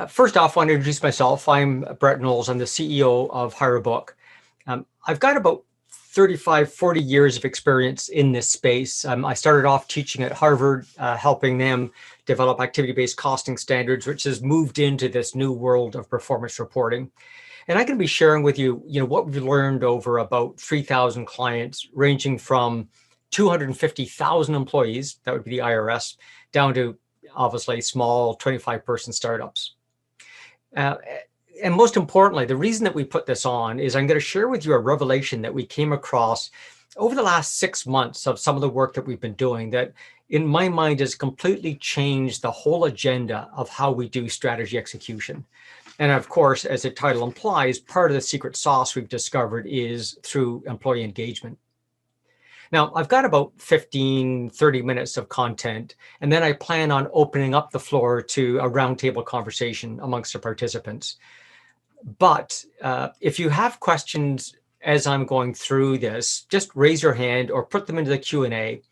First off, I want to introduce myself. I'm Brett Knowles. I'm the CEO of Hirebook. I've got about 35, 40 years of experience in this space. I started off teaching at Harvard, helping them develop activity-based costing standards, which has moved into this new world of performance reporting. And I'm going to be sharing with you, what we've learned over about 3,000 clients, ranging from 250,000 employees, that would be the IRS, down to obviously small 25-person startups. And most importantly, the reason that we put this on is I'm going to share with you a revelation that we came across over the last 6 months of some of the work that we've been doing that, in my mind, has completely changed the whole agenda of how we do strategy execution. And of course, as the title implies, part of the secret sauce we've discovered is through employee engagement. Now, I've got about 15, 30 minutes of content, and then I plan on opening up the floor to a roundtable conversation amongst the participants. But if you have questions as I'm going through this, just raise your hand or put them into the Q&A.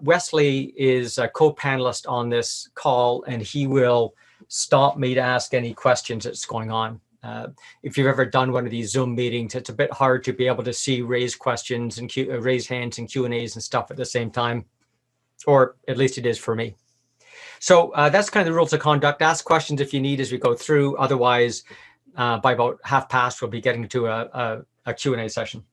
Wesley is a co-panelist on this call, and he will stop me to ask any questions that's going on. If you've ever done one of these Zoom meetings, it's a bit hard to be able to see raised questions and raise hands and Q&As and stuff at the same time, or at least it is for me. So that's kind of the rules of conduct. Ask questions if you need as we go through. Otherwise, by about 1:30, we'll be getting to a Q&A session.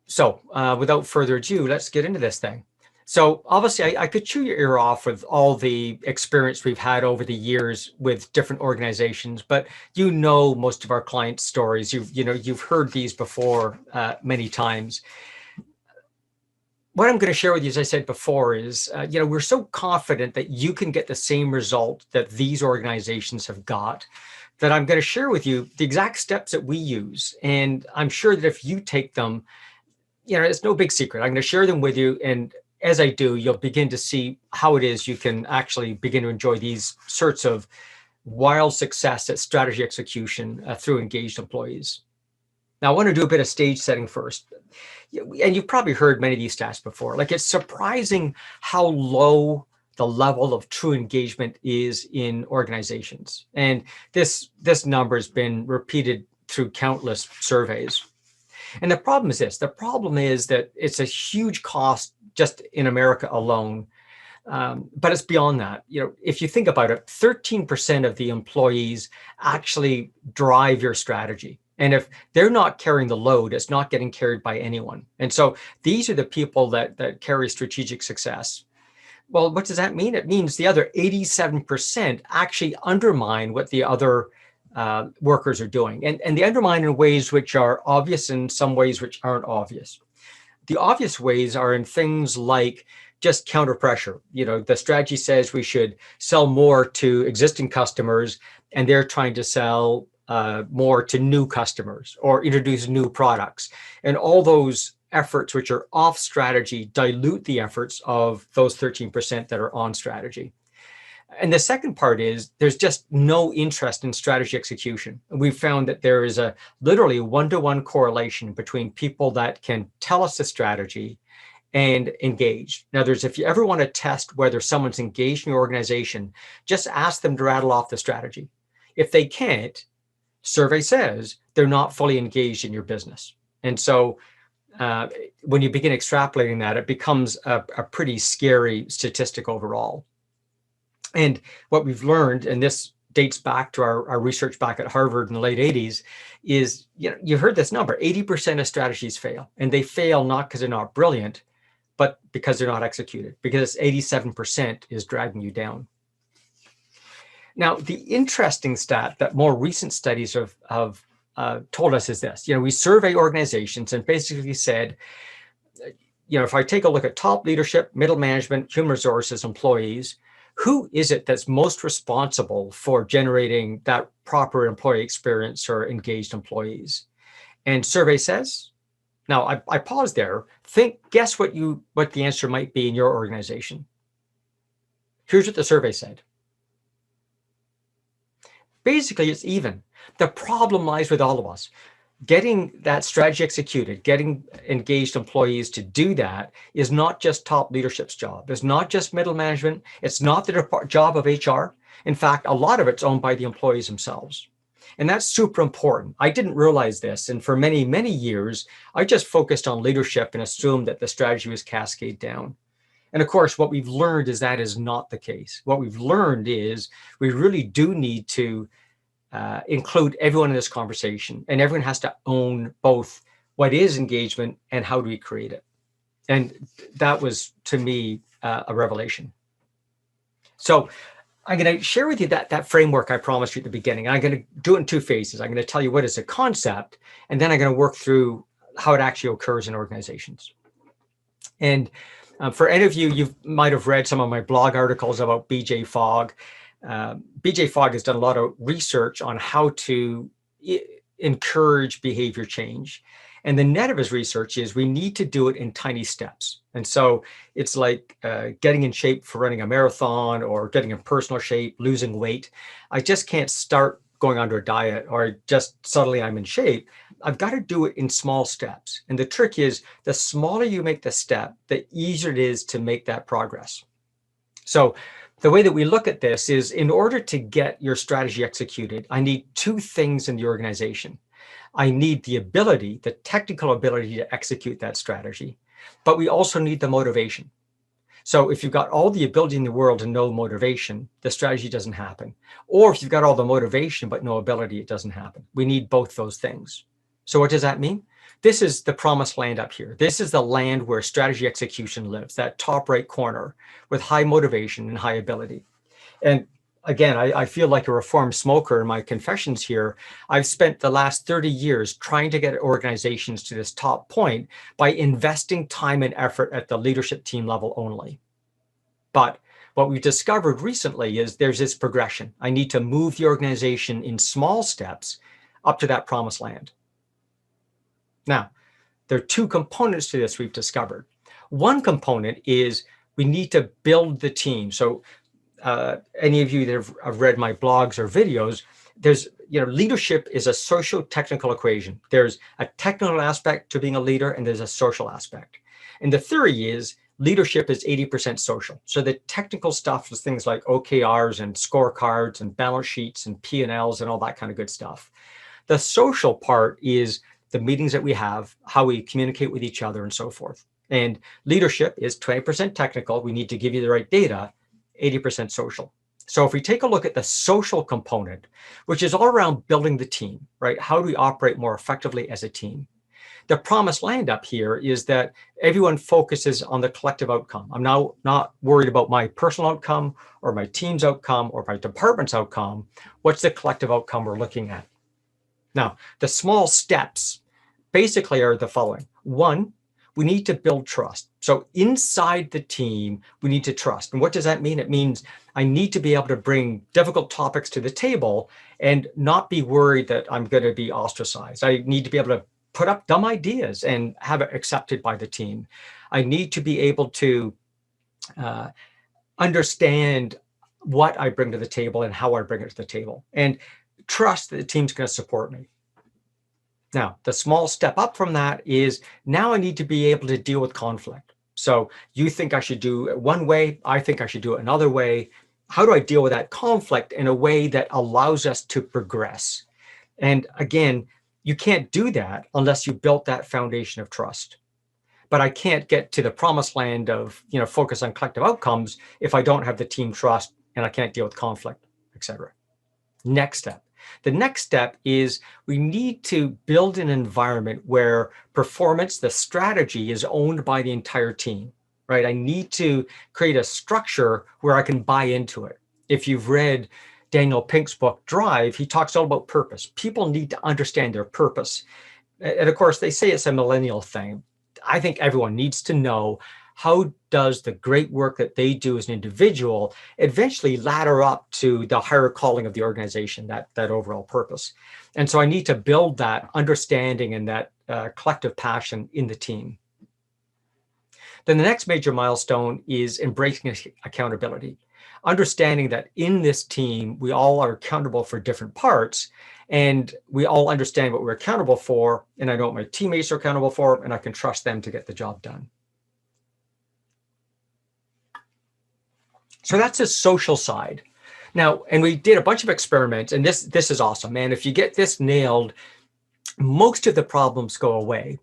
So without further ado, let's get into this thing. So obviously, I could chew your ear off with all the experience we've had over the years with different organizations, but most of our clients' stories. You've heard these before many times. What I'm going to share with you, as I said before, is we're so confident that you can get the same result that these organizations have got, that I'm going to share with you the exact steps that we use. And I'm sure that if you take them, it's no big secret. I'm going to share them with you, and as I do, you'll begin to see how it is you can actually begin to enjoy these sorts of wild success at strategy execution through engaged employees. Now, I want to do a bit of stage setting first. And you've probably heard many of these stats before. Like, it's surprising how low the level of true engagement is in organizations. And this number has been repeated through countless surveys. And the problem is this. The problem is that it's a huge cost just in America alone. But it's beyond that. If you think about it, 13% of the employees actually drive your strategy. And if they're not carrying the load, it's not getting carried by anyone. And so these are the people that carry strategic success. Well, what does that mean? It means the other 87% actually undermine what the other workers are doing. And they undermine in ways which are obvious and some ways which aren't obvious. The obvious ways are in things like just counter pressure. The strategy says we should sell more to existing customers, and they're trying to sell more to new customers or introduce new products. And all those efforts which are off strategy dilute the efforts of those 13% that are on strategy. And the second part is there's just no interest in strategy execution. We've found that there is a literally one-to-one correlation between people that can tell us the strategy and engage. Now, if you ever want to test whether someone's engaged in your organization, just ask them to rattle off the strategy. If they can't, survey says they're not fully engaged in your business. And so when you begin extrapolating that, it becomes a pretty scary statistic overall. And what we've learned, and this dates back to our research back at Harvard in the late 80s, is you've heard this number, 80% of strategies fail. And they fail not because they're not brilliant, but because they're not executed, because 87% is dragging you down. Now, the interesting stat that more recent studies have told us is this. We survey organizations and basically said, if I take a look at top leadership, middle management, human resources, employees, who is it that's most responsible for generating that proper employee experience or engaged employees? And survey says, now I pause there, guess what the answer might be in your organization. Here's what the survey said. Basically, it's even. The problem lies with all of us. getting that strategy executed, getting engaged employees to do that is not just top leadership's job. It's not just middle management. It's not the job of HR. In fact, a lot of it's owned by the employees themselves. And that's super important. I didn't realize this. And for many, many years, I just focused on leadership and assumed that the strategy was cascade down. And of course, what we've learned is that is not the case. What we've learned is we really do need to include everyone in this conversation, and everyone has to own both what is engagement and how do we create it. And that was, to me, a revelation. So I'm going to share with you that framework I promised you at the beginning. I'm going to do it in two phases. I'm going to tell you what is a concept, and then I'm going to work through how it actually occurs in organizations. And for any of you, you might have read some of my blog articles about BJ Fogg. BJ Fogg has done a lot of research on how to encourage behavior change. And the net of his research is we need to do it in tiny steps. And so it's like getting in shape for running a marathon or getting in personal shape, losing weight. I just can't start going onto a diet or just suddenly I'm in shape. I've got to do it in small steps. And the trick is the smaller you make the step, the easier it is to make that progress. So the way that we look at this is in order to get your strategy executed, I need two things in the organization. I need the ability, the technical ability to execute that strategy, but we also need the motivation. So if you've got all the ability in the world and no motivation, the strategy doesn't happen. Or if you've got all the motivation but no ability, it doesn't happen. We need both those things. So what does that mean? This is the promised land up here. This is the land where strategy execution lives, that top right corner with high motivation and high ability. And again, I feel like a reformed smoker in my confessions here. I've spent the last 30 years trying to get organizations to this top point by investing time and effort at the leadership team level only. But what we've discovered recently is there's this progression. I need to move the organization in small steps up to that promised land. Now, there are two components to this we've discovered. One component is we need to build the team. So any of you that have read my blogs or videos, there's, leadership is a socio-technical equation. There's a technical aspect to being a leader and there's a social aspect. And the theory is leadership is 80% social. So the technical stuff is things like OKRs and scorecards and balance sheets and P&Ls and all that kind of good stuff. The social part is the meetings that we have, how we communicate with each other and so forth. And leadership is 20% technical. We need to give you the right data, 80% social. So if we take a look at the social component, which is all around building the team, right? How do we operate more effectively as a team? The promised land up here is that everyone focuses on the collective outcome. I'm now not worried about my personal outcome or my team's outcome or my department's outcome. What's the collective outcome we're looking at? Now, the small steps basically are the following. One, we need to build trust. So inside the team, we need to trust. And what does that mean? It means I need to be able to bring difficult topics to the table and not be worried that I'm going to be ostracized. I need to be able to put up dumb ideas and have it accepted by the team. I need to be able to understand what I bring to the table and how I bring it to the table, and trust that the team's going to support me. Now, the small step up from that is now I need to be able to deal with conflict. So you think I should do it one way, I think I should do it another way. How do I deal with that conflict in a way that allows us to progress? And again, you can't do that unless you built that foundation of trust. But I can't get to the promised land of, focus on collective outcomes if I don't have the team trust and I can't deal with conflict, etc. Next step. The next step is we need to build an environment where performance, the strategy, is owned by the entire team, right? I need to create a structure where I can buy into it. If you've read Daniel Pink's book, Drive, he talks all about purpose. People need to understand their purpose. And of course, they say it's a millennial thing. I think everyone needs to know, how does the great work that they do as an individual eventually ladder up to the higher calling of the organization, that overall purpose? And so I need to build that understanding and that collective passion in the team. Then the next major milestone is embracing accountability. understanding that in this team, we all are accountable for different parts, and we all understand what we're accountable for, and I know what my teammates are accountable for, and I can trust them to get the job done. So that's the social side. Now, and we did a bunch of experiments, and this is awesome, man. If you get this nailed, most of the problems go away.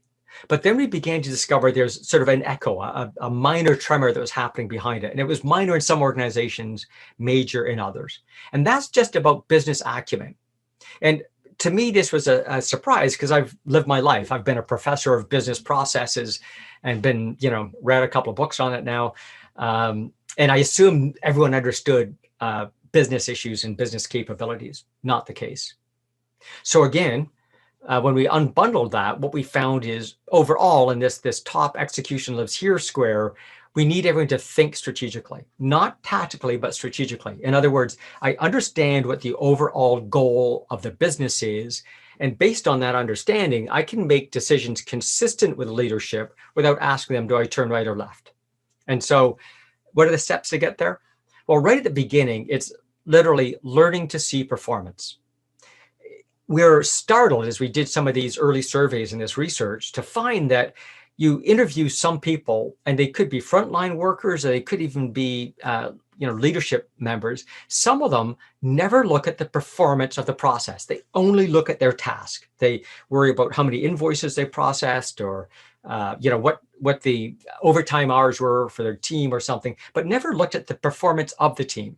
But then we began to discover there's sort of an echo, a minor tremor that was happening behind it. And it was minor in some organizations, major in others. And that's just about business acumen. And to me, this was a surprise because I've lived my life. I've been a professor of business processes and been, read a couple of books on it now. And I assume everyone understood business issues and business capabilities. Not the case. So again, when we unbundled that, what we found is overall in this top execution lives here square, we need everyone to think strategically, not tactically, but strategically. In other words, I understand what the overall goal of the business is. And based on that understanding, I can make decisions consistent with leadership without asking them, do I turn right or left? And so what are the steps to get there? Well, right at the beginning, it's literally learning to see performance. We're startled as we did some of these early surveys in this research to find that you interview some people, and they could be frontline workers, or they could even be leadership members. Some of them never look at the performance of the process. They only look at their task. They worry about how many invoices they processed, or what the overtime hours were for their team or something, but never looked at the performance of the team.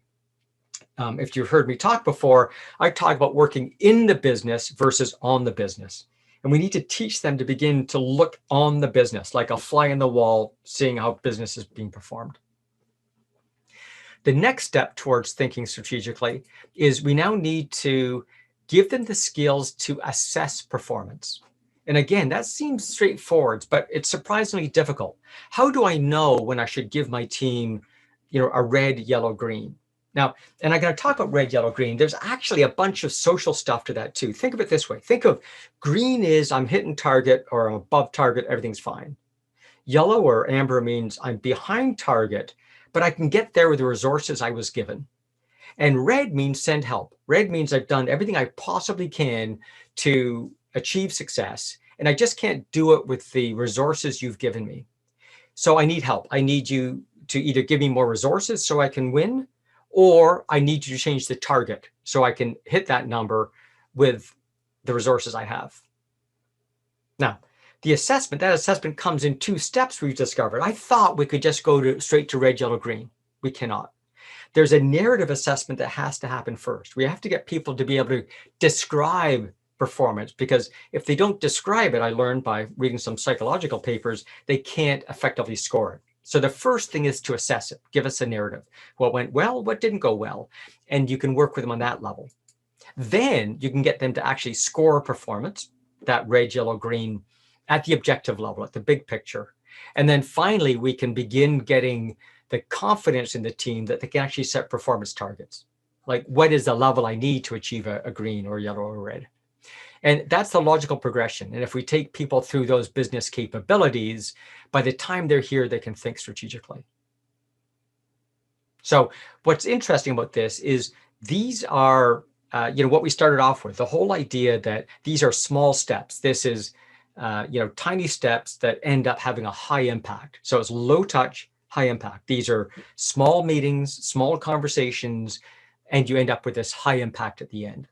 If you've heard me talk before, I talk about working in the business versus on the business. And we need to teach them to begin to look on the business, like a fly in the wall, seeing how business is being performed. The next step towards thinking strategically is we now need to give them the skills to assess performance. And again, that seems straightforward, but it's surprisingly difficult. How do I know when I should give my team, a red, yellow, green? Now, and I'm going to talk about red, yellow, green. There's actually a bunch of social stuff to that too. Think of it this way. Think of green is I'm hitting target or I'm above target, everything's fine. Yellow or amber means I'm behind target, but I can get there with the resources I was given. And red means send help. Red means I've done everything I possibly can to achieve success, and I just can't do it with the resources you've given me. So I need help. I need you to either give me more resources so I can win, or I need you to change the target so I can hit that number with the resources I have. Now, that assessment comes in 2 steps we've discovered. I thought we could just go straight to red, yellow, green. We cannot. There's a narrative assessment that has to happen first. We have to get people to be able to describe performance, because if they don't describe it, I learned by reading some psychological papers, they can't effectively score it. So the first thing is to assess it. Give us a narrative. What went well, what didn't go well? And you can work with them on that level. Then you can get them to actually score performance, that red, yellow, green, at the objective level, at the big picture. And then finally, we can begin getting the confidence in the team that they can actually set performance targets. Like, what is the level I need to achieve a green or yellow or red? And that's the logical progression. And if we take people through those business capabilities, by the time they're here, they can think strategically. So what's interesting about this is these are, what we started off with, the whole idea that these are small steps. This is, tiny steps that end up having a high impact. So it's low touch, high impact. These are small meetings, small conversations, and you end up with this high impact at the end.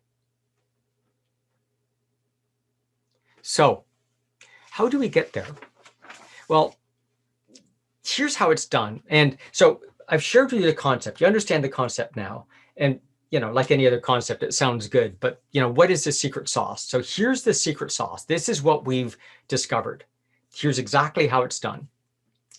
So how do we get there? Well, here's how it's done. And so I've shared with you the concept. You understand the concept now. And, like any other concept, it sounds good. But, what is the secret sauce? So here's the secret sauce. This is what we've discovered. Here's exactly how it's done.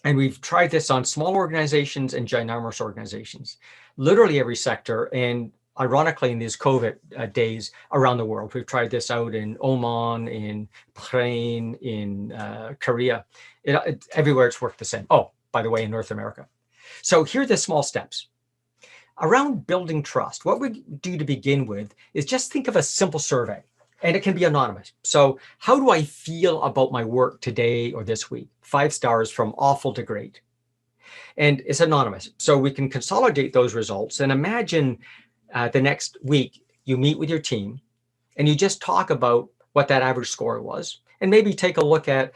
And we've tried this on small organizations and ginormous organizations, literally every sector. And ironically, in these COVID days around the world, we've tried this out in Oman, in Bahrain, in Korea. Everywhere it's worked the same. Oh, by the way, in North America. So here are the small steps. Around building trust, what we do to begin with is just think of a simple survey, and it can be anonymous. So how do I feel about my work today or this week? 5 stars from awful to great. And it's anonymous. So we can consolidate those results and imagine the next week you meet with your team and you just talk about what that average score was. And maybe take a look at,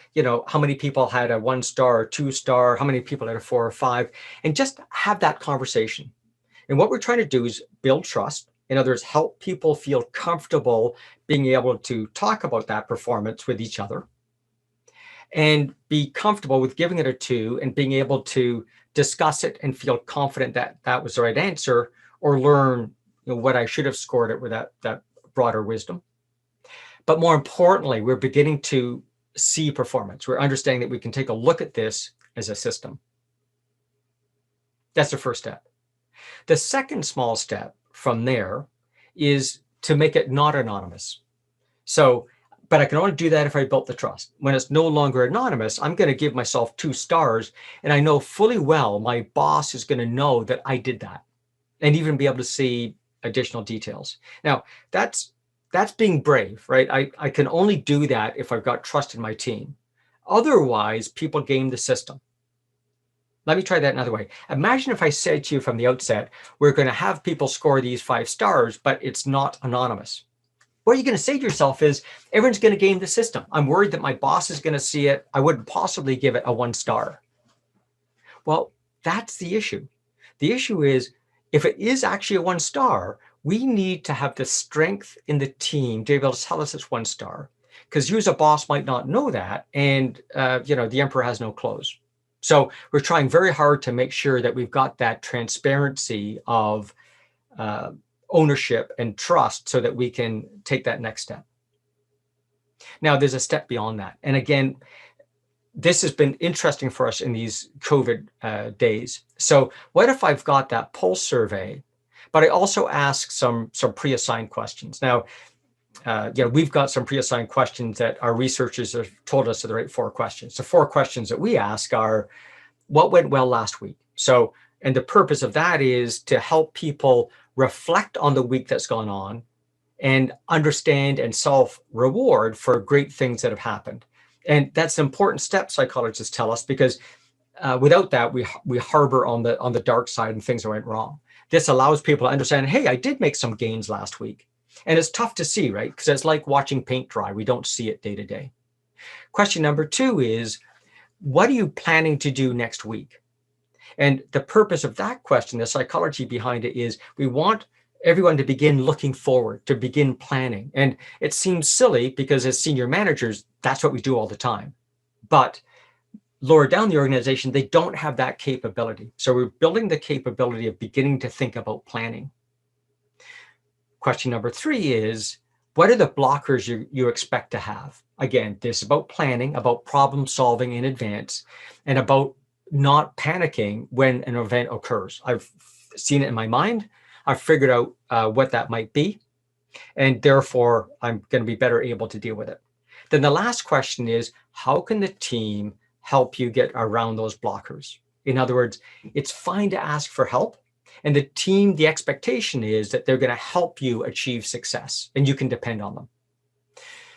how many people had a 1-star or 2-star, how many people had a 4 or 5, and just have that conversation. And what we're trying to do is build trust. In other words, help people feel comfortable being able to talk about that performance with each other and be comfortable with giving it a 2 and being able to discuss it and feel confident that that was the right answer, or learn what I should have scored it with that broader wisdom. But more importantly, we're beginning to see performance. We're understanding that we can take a look at this as a system. That's the first step. The second small step from there is to make it not anonymous. But I can only do that if I built the trust. When it's no longer anonymous, I'm going to give myself 2 stars, and I know fully well my boss is going to know that I did that, and even be able to see additional details. Now, that's being brave, right? I can only do that if I've got trust in my team. Otherwise, people game the system. Let me try that another way. Imagine if I said to you from the outset, we're going to have people score these 5 stars, but it's not anonymous. What you're going to say to yourself is, everyone's going to game the system. I'm worried that my boss is going to see it. I wouldn't possibly give it a 1 star. Well, that's the issue. The issue is, if it is actually a 1 star, we need to have the strength in the team to be able to tell us it's 1 star. Because you as a boss might not know that, and the emperor has no clothes. So we're trying very hard to make sure that we've got that transparency of ownership and trust so that we can take that next step. Now, there's a step beyond that. And again, this has been interesting for us in these COVID days. So what if I've got that pulse survey, but I also ask some pre-assigned questions? Now, we've got some pre-assigned questions that our researchers have told us are the right 4 questions. The 4 questions that we ask are, what went well last week? And the purpose of that is to help people reflect on the week that's gone on and understand and self-reward for great things that have happened. And that's an important step, psychologists tell us, because without that, we harbor on the dark side and things that went wrong. This allows people to understand, hey, I did make some gains last week. And it's tough to see, right? Because it's like watching paint dry. We don't see it day to day. Question number 2 is, what are you planning to do next week? And the purpose of that question, the psychology behind it, is we want everyone to begin looking forward, to begin planning. And it seems silly because as senior managers, that's what we do all the time. But lower down the organization, they don't have that capability. So we're building the capability of beginning to think about planning. Question number 3 is, what are the blockers you expect to have? Again, this is about planning, about problem solving in advance, and about not panicking when an event occurs. I've seen it in my mind. I've figured out what that might be, and therefore I'm going to be better able to deal with it. Then the last question is, how can the team help you get around those blockers? In other words, it's fine to ask for help, and the team, the expectation is that they're going to help you achieve success, and you can depend on them.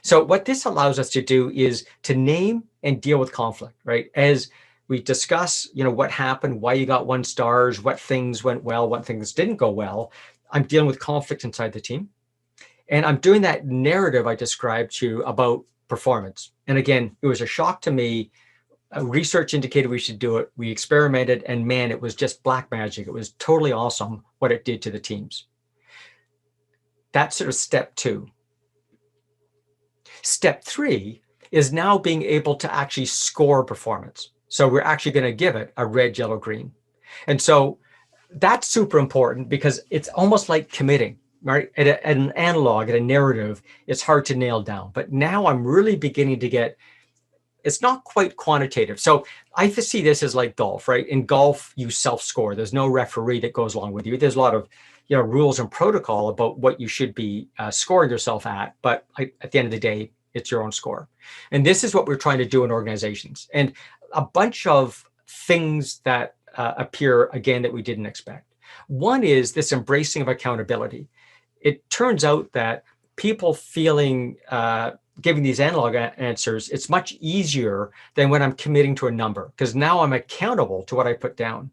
So what this allows us to do is to name and deal with conflict, right? As we discuss, what happened, why you got 1 stars, what things went well, what things didn't go well. I'm dealing with conflict inside the team. And I'm doing that narrative I described to you about performance. And again, it was a shock to me. Research indicated we should do it. We experimented, and man, it was just black magic. It was totally awesome what it did to the teams. That's sort of step 2. Step 3 is now being able to actually score performance. So we're actually going to give it a red, yellow, green. And so that's super important because it's almost like committing, right? At an analog, at a narrative, it's hard to nail down. But now I'm really beginning to get, it's not quite quantitative. So I see this as like golf, right? In golf, you self-score. There's no referee that goes along with you. There's a lot of rules and protocol about what you should be scoring yourself at. But at the end of the day, it's your own score. And this is what we're trying to do in organizations. And a bunch of things that appear again that we didn't expect. One is this embracing of accountability. It turns out that people feeling giving these analog answers, it's much easier than when I'm committing to a number, because now I'm accountable to what I put down.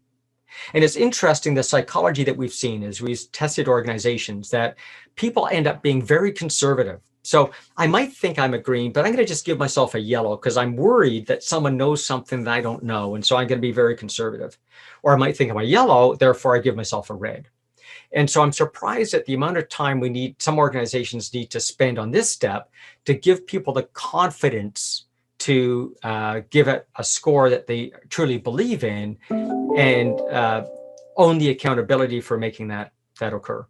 And it's interesting, the psychology that we've seen as we've tested organizations, that people end up being very conservative. So I might think I'm a green, but I'm going to just give myself a yellow because I'm worried that someone knows something that I don't know. And so I'm going to be very conservative. Or I might think I'm a yellow, therefore I give myself a red. And so I'm surprised at the amount of time some organizations need to spend on this step to give people the confidence to give it a score that they truly believe in, and own the accountability for making that occur.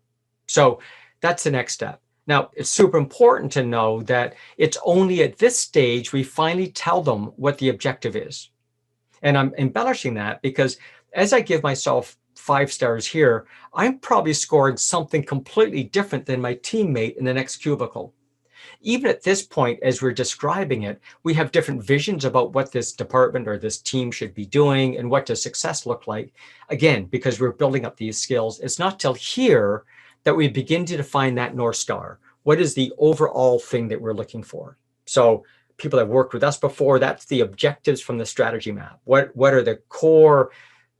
So that's the next step. Now, it's super important to know that it's only at this stage we finally tell them what the objective is. And I'm embellishing that because as I give myself 5 stars here, I'm probably scoring something completely different than my teammate in the next cubicle. Even at this point, as we're describing it, we have different visions about what this department or this team should be doing and what does success look like. Again, because we're building up these skills, it's not till here that we begin to define that North Star. What is the overall thing that we're looking for? So people that have worked with us before, that's the objectives from the strategy map. What are the core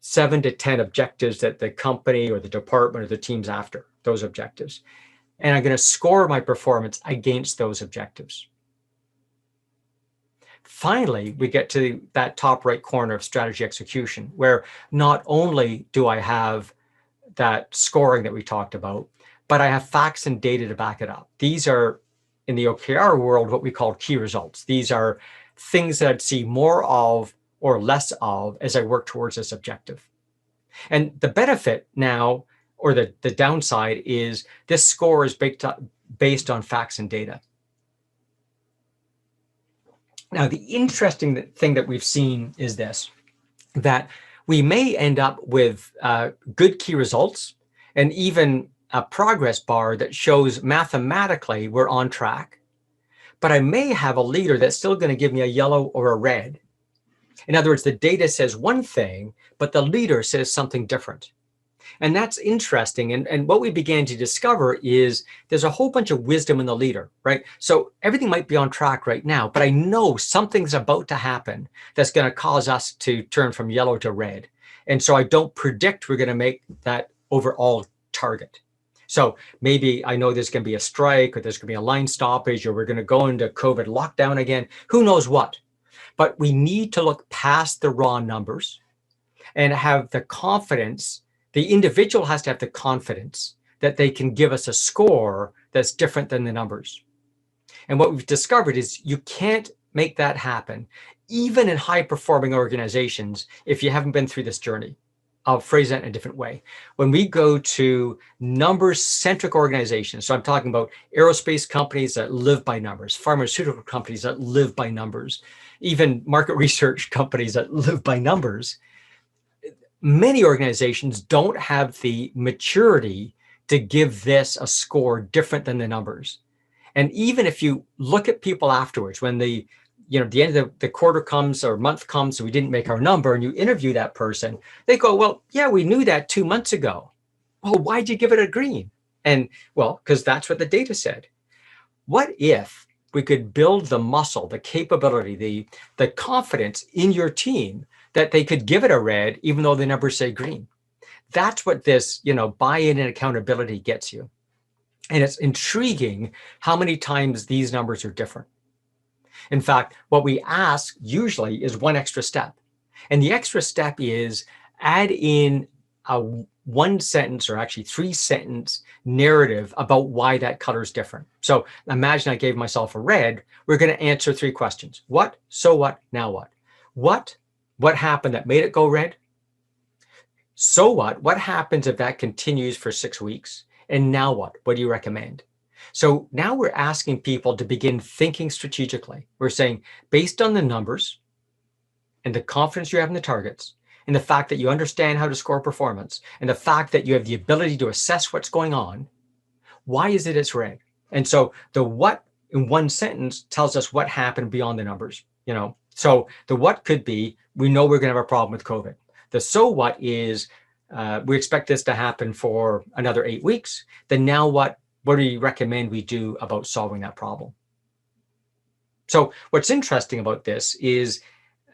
7 to 10 objectives that the company or the department or the team's after, those objectives? And I'm going to score my performance against those objectives. Finally, we get to that top right corner of strategy execution, where not only do I have that scoring that we talked about, but I have facts and data to back it up. These are, in the OKR world, what we call key results. These are things that I'd see more of or less of as I work towards this objective. And the benefit now, or the downside, is this score is based on facts and data. Now, the interesting thing that we've seen is this, that we may end up with good key results and even a progress bar that shows mathematically we're on track, but I may have a leader that's still going to give me a yellow or a red. In other words, the data says one thing, but the leader says something different. And that's interesting. And what we began to discover is there's a whole bunch of wisdom in the leader, right? So everything might be on track right now, but I know something's about to happen that's going to cause us to turn from yellow to red. And so I don't predict we're going to make that overall target. So maybe I know there's going to be a strike, or there's going to be a line stoppage, or we're going to go into COVID lockdown again. Who knows what? But we need to look past the raw numbers and have the confidence. The individual has to have the confidence that they can give us a score that's different than the numbers. And what we've discovered is you can't make that happen, even in high-performing organizations, if you haven't been through this journey. I'll phrase that in a different way. When we go to numbers-centric organizations, so I'm talking about aerospace companies that live by numbers, pharmaceutical companies that live by numbers, even market research companies that live by numbers, many organizations don't have the maturity to give this a score different than the numbers. And even if you look at people afterwards, when the end of the quarter comes or month comes, and we didn't make our number, and you interview that person, they go, well, yeah, we knew that 2 months ago. Well, why'd you give it a green? And well, because that's what the data said. What if we could build the muscle, the capability, the confidence in your team that they could give it a red, even though the numbers say green? That's what this, buy-in and accountability gets you. And it's intriguing how many times these numbers are different. In fact, what we ask usually is one extra step. And the extra step is add in a 1 sentence, or actually 3 sentence narrative about why that color is different. So imagine I gave myself a red. We're going to answer 3 questions. What? So what? Now what? What happened that made it go red? So what? What happens if that continues for 6 weeks? And now what? What do you recommend? So now we're asking people to begin thinking strategically. We're saying, based on the numbers and the confidence you have in the targets, and the fact that you understand how to score performance, and the fact that you have the ability to assess what's going on, why is it it's red? And so the what in 1 sentence tells us what happened beyond the numbers. So the what could be, we know we're going to have a problem with COVID. The so what is, we expect this to happen for another 8 weeks. Then now what do you recommend we do about solving that problem? So what's interesting about this is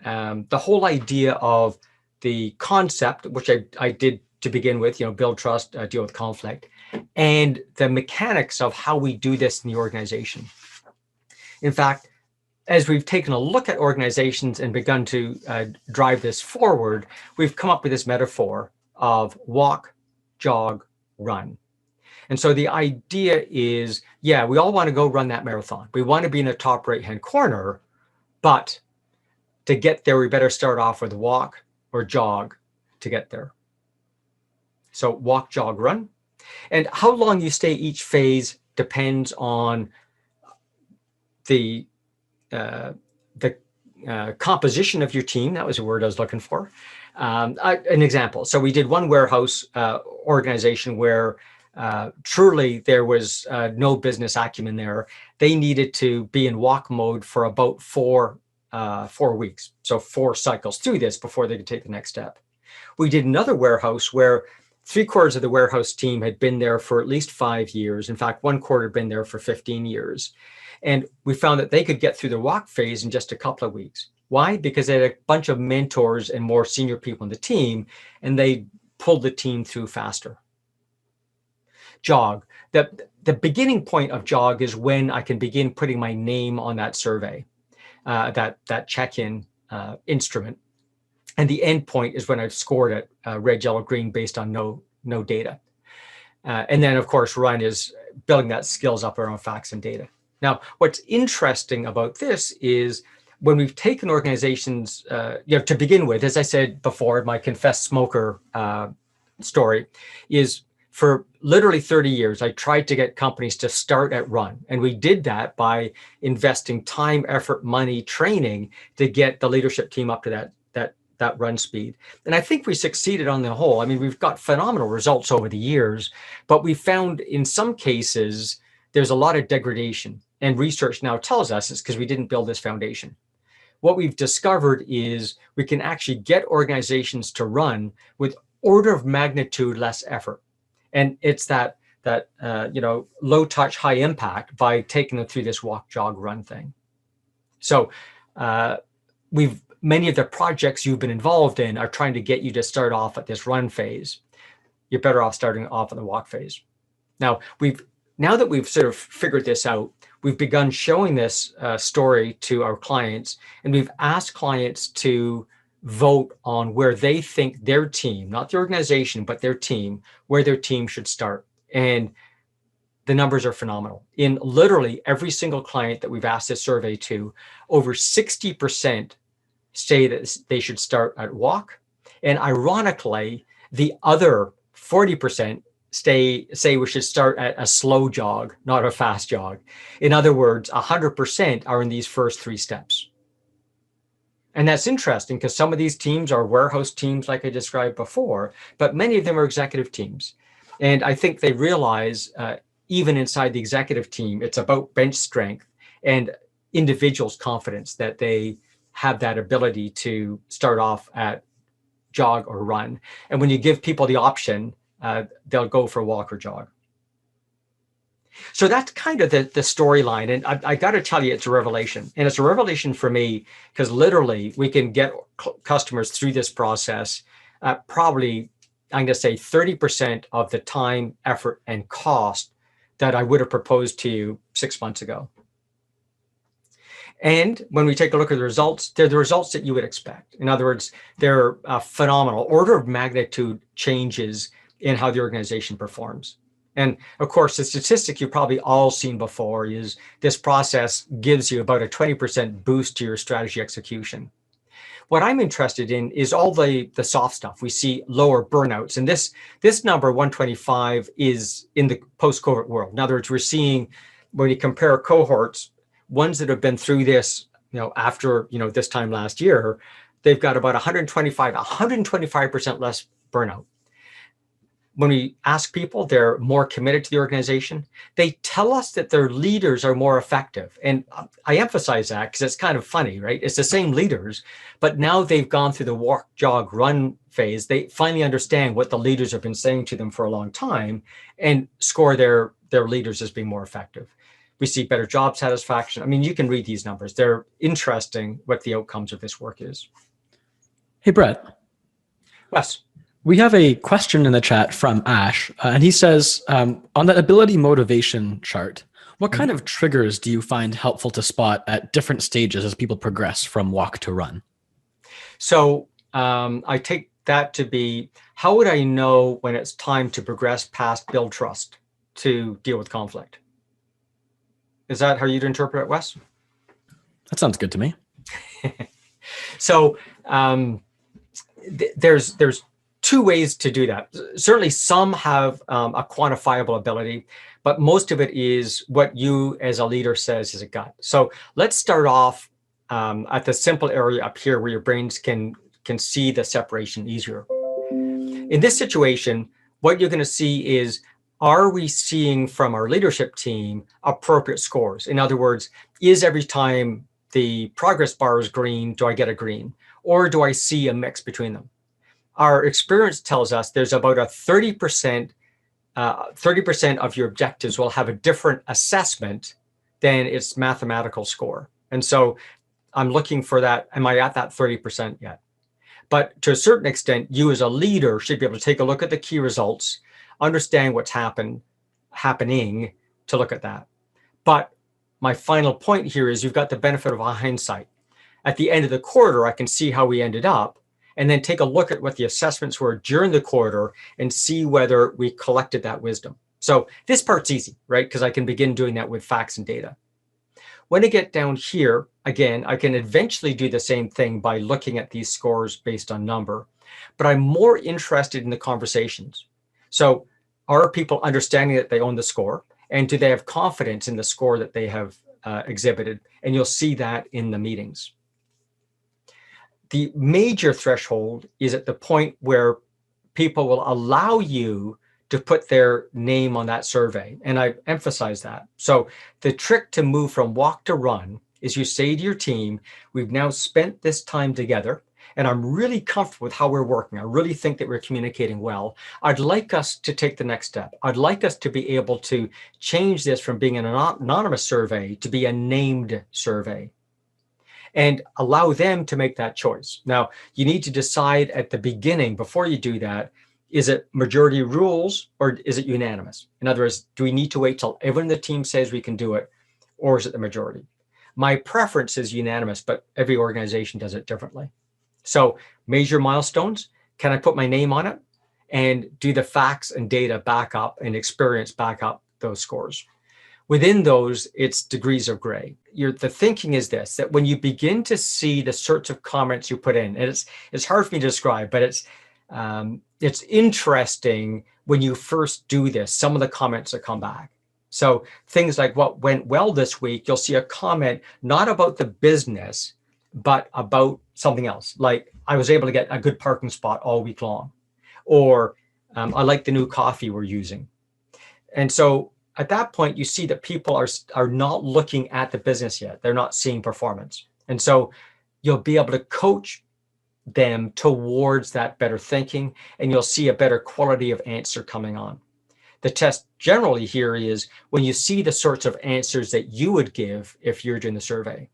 the whole idea of the concept, which I did to begin with, build trust, deal with conflict, and the mechanics of how we do this in the organization. In fact, as we've taken a look at organizations and begun to drive this forward, we've come up with this metaphor of walk, jog, run. And so the idea is, yeah, we all want to go run that marathon. We want to be in the top right-hand corner, but to get there, we better start off with walk or jog to get there. So walk, jog, run. And how long you stay each phase depends on the composition of your team. That was a word I was looking for. An example. So we did one warehouse organization where truly there was no business acumen there. They needed to be in walk mode for about 4 weeks. So 4 cycles through this before they could take the next step. We did another warehouse where 3/4 of the warehouse team had been there for at least 5 years. In fact, 1/4 had been there for 15 years. And we found that they could get through the walk phase in just a couple of weeks. Why? Because they had a bunch of mentors and more senior people in the team, and they pulled the team through faster. Jog. The beginning point of jog is when I can begin putting my name on that survey, that check-in instrument. And the end point is when I've scored it red, yellow, green based on no data. And then, of course, run is building that skills up around facts and data. Now, what's interesting about this is when we've taken organizations, to begin with, as I said before, my confessed smoker story is for literally 30 years, I tried to get companies to start at run. And we did that by investing time, effort, money, training to get the leadership team up to that run speed. And I think we succeeded on the whole. I mean, we've got phenomenal results over the years, but we found in some cases, there's a lot of degradation. And research now tells us it's because we didn't build this foundation. What we've discovered is we can actually get organizations to run with order of magnitude less effort. And it's that low touch, high impact by taking them through this walk, jog, run thing. So many of the projects you've been involved in are trying to get you to start off at this run phase. You're better off starting off in the walk phase. Now that we've sort of figured this out, we've begun showing this story to our clients, and we've asked clients to vote on where they think their team, not the organization, but their team, where their team should start. And the numbers are phenomenal. In literally every single client that we've asked this survey to, over 60% say that they should start at walk. And ironically, the other 40% say we should start at a slow jog, not a fast jog. In other words, 100% are in these first 3 steps. And that's interesting because some of these teams are warehouse teams like I described before, but many of them are executive teams. And I think they realize even inside the executive team, it's about bench strength and individuals' confidence that they have that ability to start off at jog or run. And when you give people the option, they'll go for a walk or jog. So that's kind of the storyline. And I got to tell you, it's a revelation. And it's a revelation for me because literally we can get customers through this process probably, I'm going to say 30% of the time, effort, and cost that I would have proposed to you 6 months ago. And when we take a look at the results, they're the results that you would expect. In other words, they're phenomenal order of magnitude changes in how the organization performs. And of course, the statistic you've probably all seen before is this process gives you about a 20% boost to your strategy execution. What I'm interested in is all the soft stuff. We see lower burnouts. And this number, 125, is in the post-COVID world. In other words, we're seeing when you compare cohorts, ones that have been through this, after, this time last year, they've got about 125% less burnout. When we ask people, they're more committed to the organization. They tell us that their leaders are more effective. And I emphasize that because it's kind of funny, right? It's the same leaders, but now they've gone through the walk, jog, run phase. They finally understand what the leaders have been saying to them for a long time and score their leaders as being more effective. We see better job satisfaction. I mean, you can read these numbers. They're interesting what the outcomes of this work is. Hey, Brett. Wes. We have a question in the chat from Ash, and he says, on that ability motivation chart, what kind of triggers do you find helpful to spot at different stages as people progress from walk to run? So I take that to be, how would I know when it's time to progress past build trust to deal with conflict? Is that how you'd interpret it, Wes? That sounds good to me. So there's two ways to do that. Certainly some have a quantifiable ability, but most of it is what you as a leader says is a gut. So let's start off at the simple area up here where your brains can see the separation easier. In this situation, what you're going to see is, are we seeing from our leadership team appropriate scores? In other words, is every time the progress bar is green, do I get a green? Or do I see a mix between them? Our experience tells us there's about a 30% of your objectives will have a different assessment than its mathematical score. And so I'm looking for that. Am I at that 30% yet? But to a certain extent, you as a leader should be able to take a look at the key results, understand what's happening to look at that. But my final point here is you've got the benefit of hindsight. At the end of the quarter, I can see how we ended up, and then take a look at what the assessments were during the quarter and see whether we collected that wisdom. So this part's easy, right? Because I can begin doing that with facts and data. When I get down here, again, I can eventually do the same thing by looking at these scores based on number, but I'm more interested in the conversations. So are people understanding that they own the score? And do they have confidence in the score that they have exhibited? And you'll see that in the meetings. The major threshold is at the point where people will allow you to put their name on that survey. And I emphasize that. So the trick to move from walk to run is you say to your team, we've now spent this time together, and I'm really comfortable with how we're working. I really think that we're communicating well. I'd like us to take the next step. I'd like us to be able to change this from being an anonymous survey to be a named survey, and allow them to make that choice. Now, you need to decide at the beginning, before you do that, is it majority rules or is it unanimous? In other words, do we need to wait till everyone in the team says we can do it, or is it the majority? My preference is unanimous, but every organization does it differently. So measure milestones. Can I put my name on it? And do the facts and data back up and experience back up those scores? Within those, it's degrees of gray. The thinking is this, that when you begin to see the sorts of comments you put in, and it's hard for me to describe, but it's interesting when you first do this, some of the comments that come back. So things like what went well this week, you'll see a comment not about the business, but about something else. Like, I was able to get a good parking spot all week long, or I like the new coffee we're using. And so at that point, you see that people are not looking at the business yet. They're not seeing performance. And so you'll be able to coach them towards that better thinking, and you'll see a better quality of answer coming on. The test generally here is when you see the sorts of answers that you would give if you're doing the survey.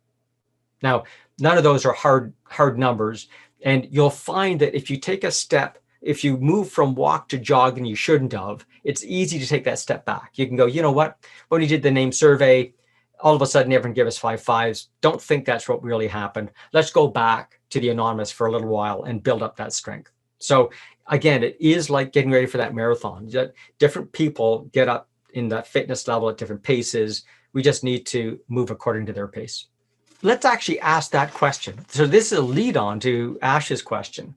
Now, none of those are hard numbers, and you'll find that if you take a step, if you move from walk to jog and you shouldn't have, it's easy to take that step back. You can go, you know what, when we did the name survey, all of a sudden everyone gave us 5 5s. Don't think that's what really happened. Let's go back to the anonymous for a little while and build up that strength. So again, it is like getting ready for that marathon. Different people get up in that fitness level at different paces. We just need to move according to their pace. Let's actually ask that question. So this is a lead on to Ash's question.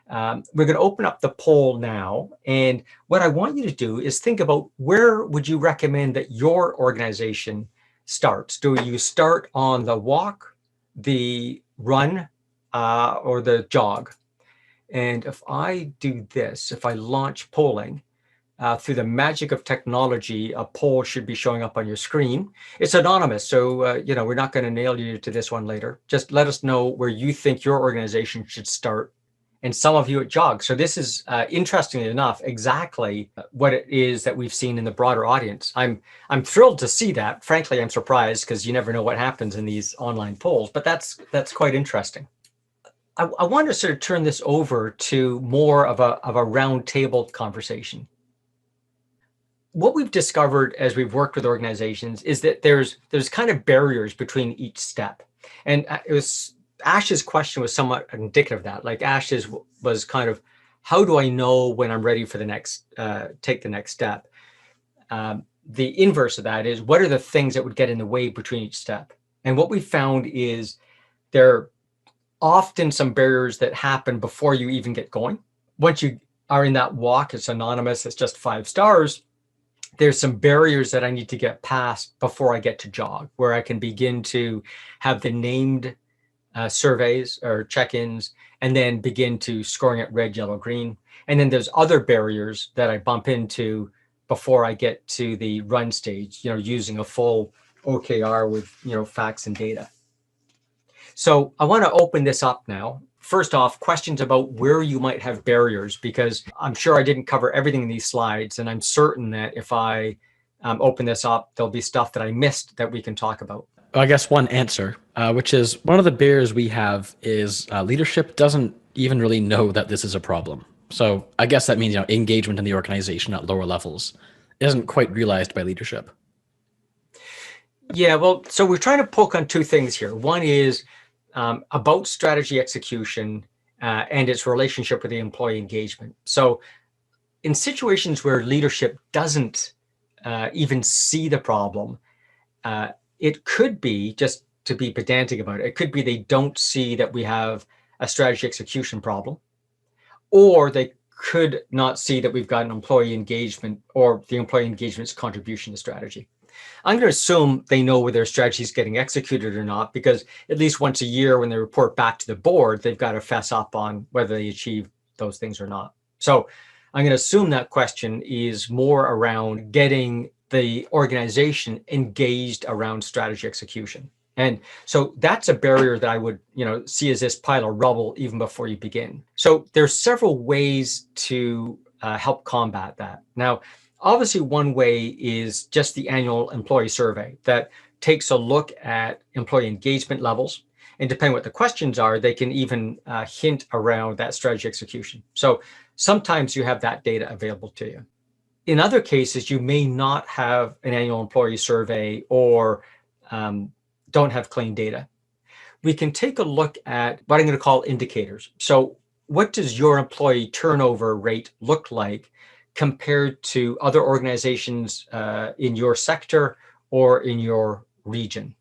We're going to open up the poll now. And what I want you to do is think about, where would you recommend that your organization starts? Do you start on the walk, the run, or the jog? And if I do this, if I launch polling, through the magic of technology, a poll should be showing up on your screen. It's anonymous, so we're not going to nail you to this one later. Just let us know where you think your organization should start and some of you at jog. So this is, interestingly enough, exactly what it is that we've seen in the broader audience. I'm thrilled to see that. Frankly, I'm surprised because you never know what happens in these online polls, but that's quite interesting. I want to sort of turn this over to more of a round table conversation. What we've discovered as we've worked with organizations is that there's kind of barriers between each step. And it was Ash's question was somewhat indicative of that. Like Ash's was kind of, how do I know when I'm ready for the next, take the next step? The inverse of that is, what are the things that would get in the way between each step? And what we found is there are often some barriers that happen before you even get going. Once you are in that walk, it's anonymous, it's just 5 stars. There's some barriers that I need to get past before I get to jog, where I can begin to have the named surveys or check-ins, and then begin to scoring at red, yellow, green. And then there's other barriers that I bump into before I get to the run stage, using a full OKR with, facts and data. So I want to open this up now. First off, questions about where you might have barriers, because I'm sure I didn't cover everything in these slides, and I'm certain that if I open this up, there'll be stuff that I missed that we can talk about. I guess one answer, which is one of the barriers we have is leadership doesn't even really know that this is a problem. So I guess that means engagement in the organization at lower levels isn't quite realized by leadership. Yeah, well, so we're trying to poke on 2 things here. One is about strategy execution and its relationship with the employee engagement. So in situations where leadership doesn't even see the problem, it could be, just to be pedantic about it, it could be they don't see that we have a strategy execution problem, or they could not see that we've got an employee engagement or the employee engagement's contribution to strategy. I'm going to assume they know whether their strategy is getting executed or not, because at least once a year when they report back to the board, they've got to fess up on whether they achieve those things or not. So I'm going to assume that question is more around getting the organization engaged around strategy execution. And so that's a barrier that I would, see as this pile of rubble even before you begin. So there's several ways to help combat that. Now, obviously, one way is just the annual employee survey that takes a look at employee engagement levels. And depending what the questions are, they can even hint around that strategy execution. So sometimes you have that data available to you. In other cases, you may not have an annual employee survey or don't have clean data. We can take a look at what I'm going to call indicators. So what does your employee turnover rate look like compared to other organizations in your sector or in your region?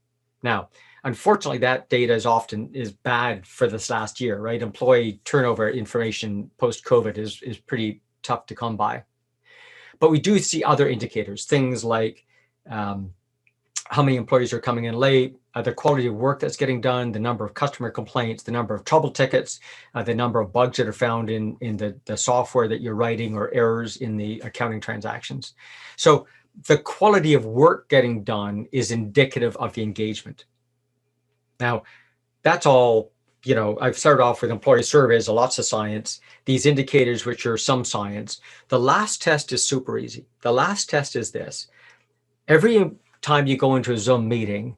Now, unfortunately, that data is bad for this last year, right? Employee turnover information post-COVID is pretty tough to come by. But we do see other indicators, things like how many employees are coming in late, the quality of work that's getting done, the number of customer complaints, the number of trouble tickets, the number of bugs that are found in the software that you're writing, or errors in the accounting transactions. So the quality of work getting done is indicative of the engagement. Now, that's all, I've started off with employee surveys, lots of science, these indicators, which are some science. The last test is super easy. The last test is this. Every time you go into a Zoom meeting,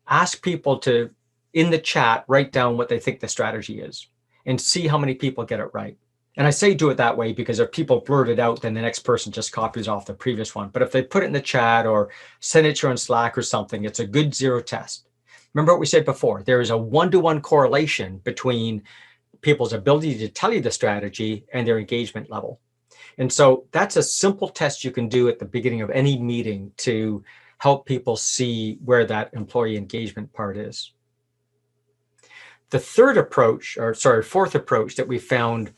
ask people to, in the chat, write down what they think the strategy is and see how many people get it right. And I say do it that way because if people blurt it out, then the next person just copies off the previous one. But if they put it in the chat or send it to you on Slack or something, it's a good 0 test. Remember what we said before, there is a 1-to-1 correlation between people's ability to tell you the strategy and their engagement level. And so that's a simple test you can do at the beginning of any meeting to help people see where that employee engagement part is. The fourth approach that we found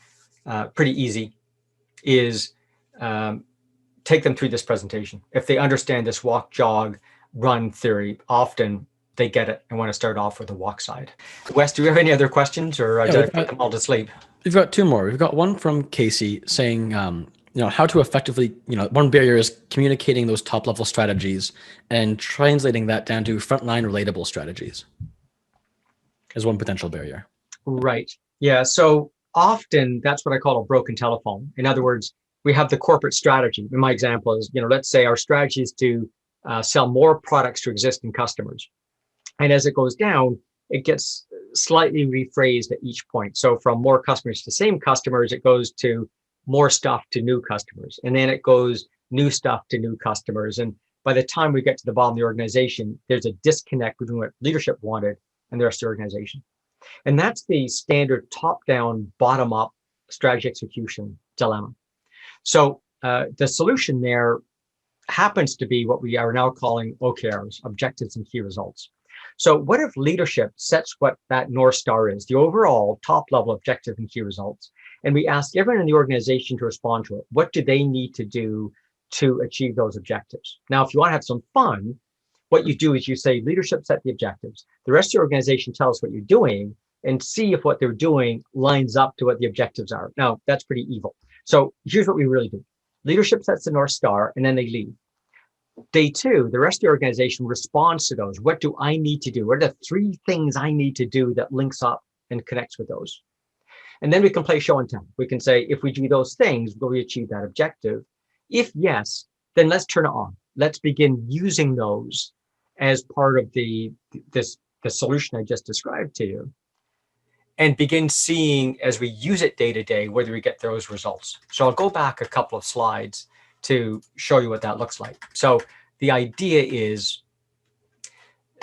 pretty easy is take them through this presentation. If they understand this walk, jog, run theory, often they get it and want to start off with the walk side. Wes, do you have any other questions, or did I put them all to sleep? We've got 2 more. We've got one from Casey saying, how to effectively, one barrier is communicating those top level strategies and translating that down to frontline relatable strategies is one potential barrier. Right. Yeah. So often that's what I call a broken telephone. In other words, we have the corporate strategy. In my example is, let's say our strategy is to sell more products to existing customers. And as it goes down, it gets slightly rephrased at each point. So from more customers to same customers, it goes to more stuff to new customers. And then it goes new stuff to new customers. And by the time we get to the bottom of the organization, there's a disconnect between what leadership wanted and the rest of the organization. And that's the standard top-down, bottom-up strategy execution dilemma. So the solution there happens to be what we are now calling OKRs, objectives and key results. So what if leadership sets what that North Star is, the overall top-level objective and key results, and we ask everyone in the organization to respond to it? What do they need to do to achieve those objectives? Now, if you want to have some fun, what you do is you say, leadership set the objectives. The rest of the organization tells us what you're doing and see if what they're doing lines up to what the objectives are. Now, that's pretty evil. So here's what we really do. Leadership sets the North Star and then they leave. Day two, the rest of the organization responds to those. What do I need to do? What are the 3 things I need to do that links up and connects with those? And then we can play show and tell. We can say, if we do those things, will we achieve that objective? If yes, then let's turn it on. Let's begin using those as part of the solution I just described to you, and begin seeing as we use it day to day whether we get those results. So I'll go back a couple of slides to show you what that looks like. So the idea is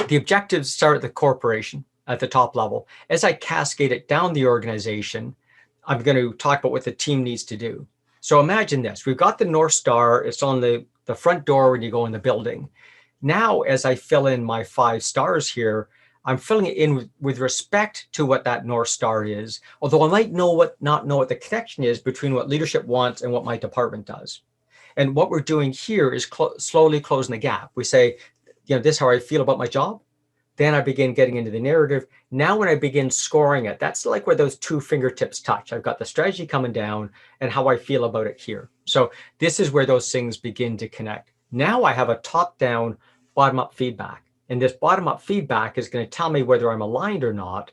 the objectives start at the corporation at the top level. As I cascade it down the organization, I'm going to talk about what the team needs to do. So imagine this. We've got the North Star. It's on the front door when you go in the building. Now, as I fill in my 5 stars here, I'm filling it in with respect to what that North Star is, although I might not know what the connection is between what leadership wants and what my department does. And what we're doing here is slowly closing the gap. We say, this is how I feel about my job. Then I begin getting into the narrative. Now, when I begin scoring it, that's like where those 2 fingertips touch. I've got the strategy coming down and how I feel about it here. So this is where those things begin to connect. Now I have a top-down, bottom-up feedback. And this bottom-up feedback is going to tell me whether I'm aligned or not,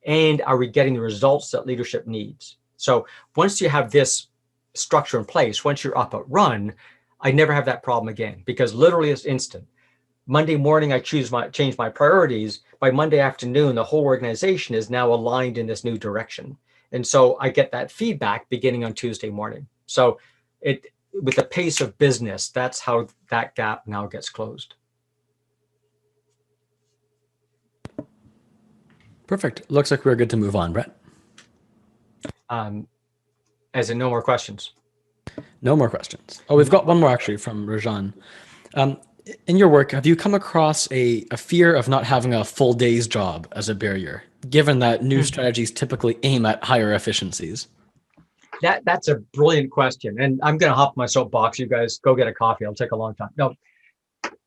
and are we getting the results that leadership needs. So once you have this structure in place, once you're up and run, I never have that problem again, because literally it's instant. Monday morning, I change my priorities. By Monday afternoon, the whole organization is now aligned in this new direction. And so I get that feedback beginning on Tuesday morning. So with the pace of business, that's how that gap now gets closed. Perfect. Looks like we're good to move on, Brett. As in no more questions. No more questions. Oh, we've got one more actually from Rajan. In your work, have you come across a fear of not having a full day's job as a barrier, given that new strategies typically aim at higher efficiencies? That's a brilliant question. And I'm going to hop my soapbox. You guys go get a coffee. It'll take a long time. No,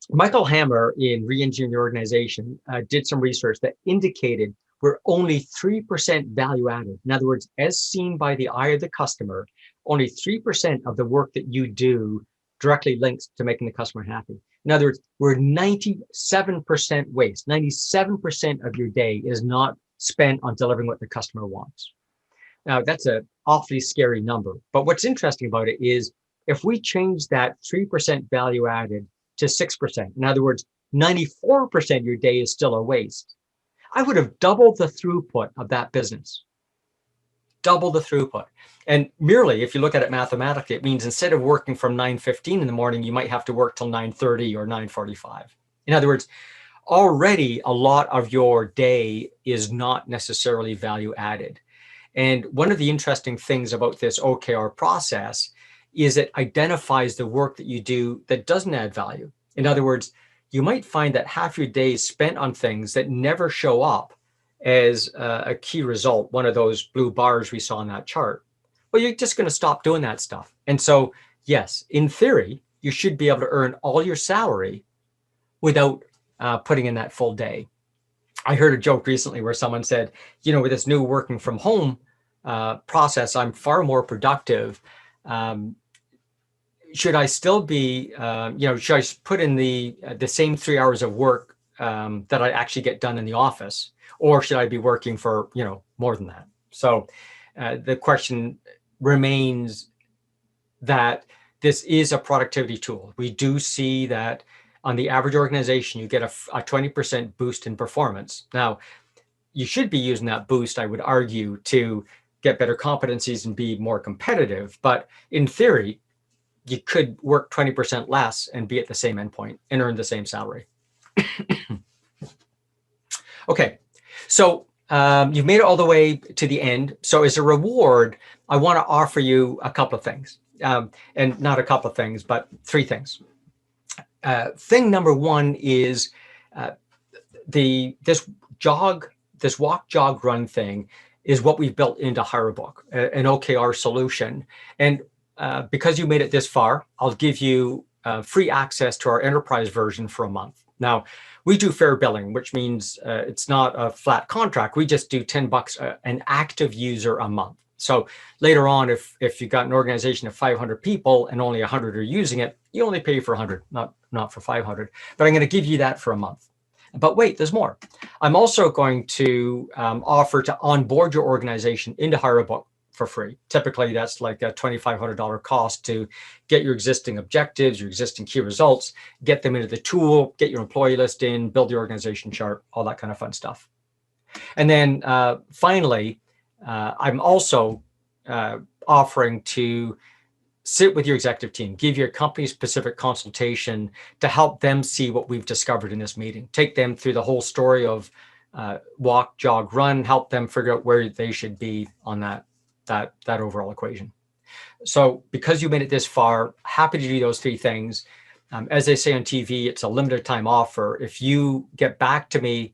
Michael Hammer in Re-Engineering the Organization did some research that indicated we're only 3% value added. In other words, as seen by the eye of the customer, only 3% of the work that you do directly links to making the customer happy. In other words, we're 97% waste. 97% of your day is not spent on delivering what the customer wants. Now, that's an awfully scary number. But what's interesting about it is if we change that 3% value added to 6%, in other words, 94% of your day is still a waste, I would have doubled the throughput of that business. Double the throughput. And merely, if you look at it mathematically, it means instead of working from 9:15 in the morning, you might have to work till 9:30 or 9:45. In other words, already a lot of your day is not necessarily value added. And one of the interesting things about this OKR process is it identifies the work that you do that doesn't add value. In other words, you might find that half your day is spent on things that never show up as a key result, one of those blue bars we saw in that chart. Well, you're just going to stop doing that stuff. And so, yes, in theory, you should be able to earn all your salary without putting in that full day. I heard a joke recently where someone said, with this new working from home process, I'm far more productive. Should I still be, should I put in the same 3 hours of work that I actually get done in the office, or should I be working for, more than that? So The question remains that this is a productivity tool. We do see that on the average organization, you get a 20% boost in performance. Now, you should be using that boost, I would argue, to get better competencies and be more competitive. But in theory, you could work 20% less and be at the same endpoint and earn the same salary. Okay, so you've made it all the way to the end. So as a reward, I want to offer you a couple of things. And not a couple of things, but 3 things. Thing number 1 is this walk, jog, run thing is what we've built into Hirebook, an OKR solution. And because you made it this far, I'll give you free access to our enterprise version for a month. Now, we do fair billing, which means it's not a flat contract. We just do $10 an active user a month. So later on, if you've got an organization of 500 people and only 100 are using it, you only pay for 100, not for 500. But I'm going to give you that for a month. But wait, there's more. I'm also going to offer to onboard your organization into Hirebook for free. Typically, that's like a $2,500 cost to get your existing objectives, your existing key results, get them into the tool, get your employee list in, build the organization chart, all that kind of fun stuff. And then finally, I'm also offering to sit with your executive team, give your company-specific consultation to help them see what we've discovered in this meeting. Take them through the whole story of walk, jog, run, help them figure out where they should be on that overall equation. So because you made it this far, happy to do those 3 things. As they say on TV, it's a limited time offer. If you get back to me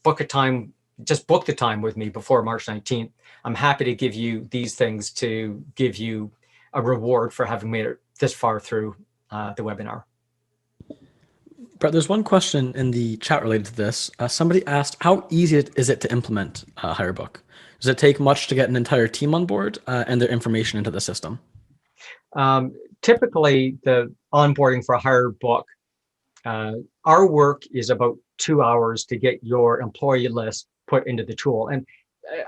book the time with me before March 19th, I'm happy to give you these things to give you a reward for having made it this far through the webinar. Brett, there's one question in the chat related to this. Somebody asked, how easy is it to implement Hirebook? Does it take much to get an entire team on board and their information into the system? Typically, the onboarding for Hirebook, our work is about 2 hours to get your employee list put into the tool. And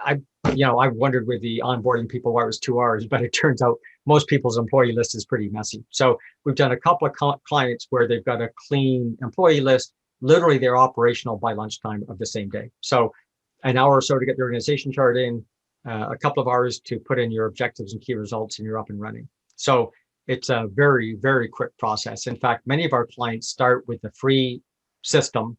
I wondered with the onboarding people why it was 2 hours, but it turns out most people's employee list is pretty messy. So we've done a couple of clients where they've got a clean employee list. Literally, they're operational by lunchtime of the same day. So an hour or so to get the organization chart in, a couple of hours to put in your objectives and key results, and you're up and running. So it's a very, very quick process. In fact, many of our clients start with the free system,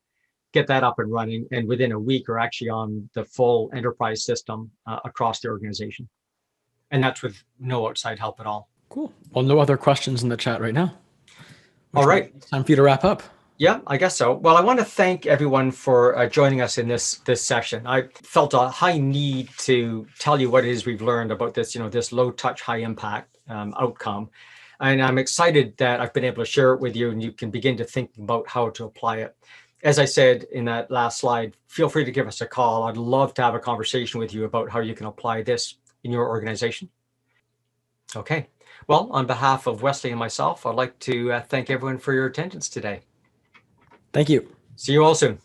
get that up and running, and within a week are actually on the full enterprise system across the organization. And that's with no outside help at all. Cool. Well, no other questions in the chat right now. All right. It's time for you to wrap up. Yeah, I guess so. Well, I want to thank everyone for joining us in this session. I felt a high need to tell you what it is we've learned about this, this low touch, high impact outcome. And I'm excited that I've been able to share it with you and you can begin to think about how to apply it. As I said in that last slide, feel free to give us a call. I'd love to have a conversation with you about how you can apply this in your organization. Okay. Well, on behalf of Wesley and myself, I'd like to thank everyone for your attendance today. Thank you. See you all soon.